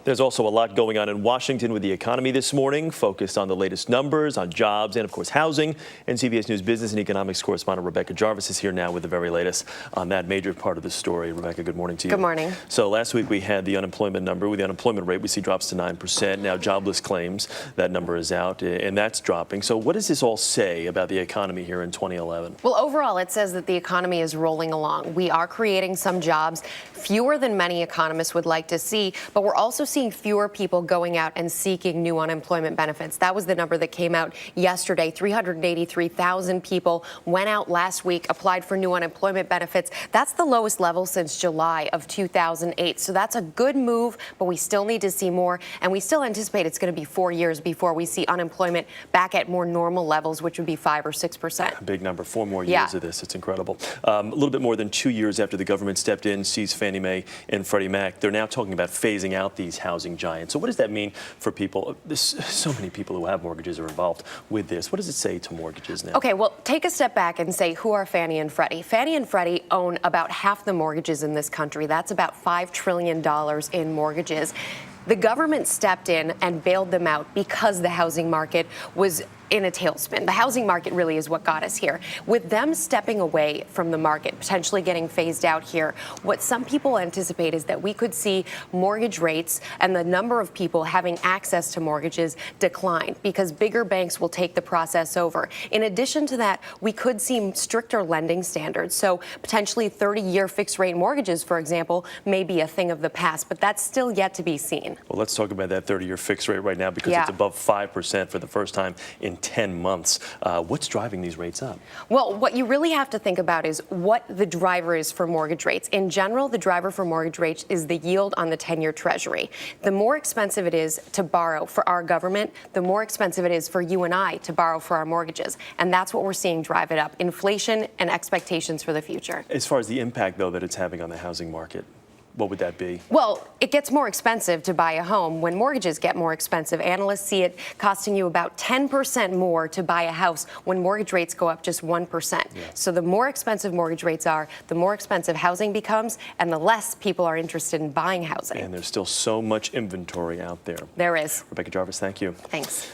There's also a lot going on in Washington with the economy this morning, focused on the latest numbers, on jobs, and of course housing. And CBS News business and economics correspondent Rebecca Jarvis is here now with the very latest on that major part of the story. Rebecca, good morning to you. Good morning. So last week we had the unemployment number. With the unemployment rate, we see drops to 9%. Now jobless claims, that number is out, and that's dropping. So what does this all say about the economy here in 2011? Well, overall, it says that the economy is rolling along. We are creating some jobs, fewer than many economists would like to see, but we're also seeing fewer people going out and seeking new unemployment benefits. That was the number that came out yesterday. 383,000 people went out last week, applied for new unemployment benefits. That's the lowest level since July of 2008. So that's a good move, but we still need to see more. And we still anticipate it's going to be 4 years before we see unemployment back at more normal levels, which would be 5 or 6%. A big number. 4 more years of this. It's incredible. A little bit more than 2 years after the government stepped in, seized Fannie Mae and Freddie Mac, they're now talking about phasing out these housing giants. So what does that mean for people? There's so many people who have mortgages are involved with this. What does it say to mortgages now? Okay, well, take a step back and say, who are Fannie and Freddie? Fannie and Freddie own about half the mortgages in this country. That's about $5 trillion in mortgages. The government stepped in and bailed them out because the housing market was in a tailspin. The housing market really is what got us here. With them stepping away from the market, potentially getting phased out here, what some people anticipate is that we could see mortgage rates and the number of people having access to mortgages decline because bigger banks will take the process over. In addition to that, we could see stricter lending standards. So potentially 30-year fixed rate mortgages, for example, may be a thing of the past, but that's still yet to be seen. Well, let's talk about that 30-year fixed rate right now because it's above 5% for the first time in 10 months. What's driving these rates up? Well, what you really have to think about is what the driver is for mortgage rates. In general, the driver for mortgage rates is the yield on the 10-year Treasury. The more expensive it is to borrow for our government, the more expensive it is for you and I to borrow for our mortgages. And that's what we're seeing drive it up, inflation and expectations for the future. As far as the impact, though, that it's having on the housing market, what would that be? Well, it gets more expensive to buy a home when mortgages get more expensive. Analysts see it costing you about 10% more to buy a house when mortgage rates go up just 1%. So the more expensive mortgage rates are, the more expensive housing becomes, and the less people are interested in buying housing. And there's still so much inventory out there. There is. Rebecca Jarvis, thank you. Thanks.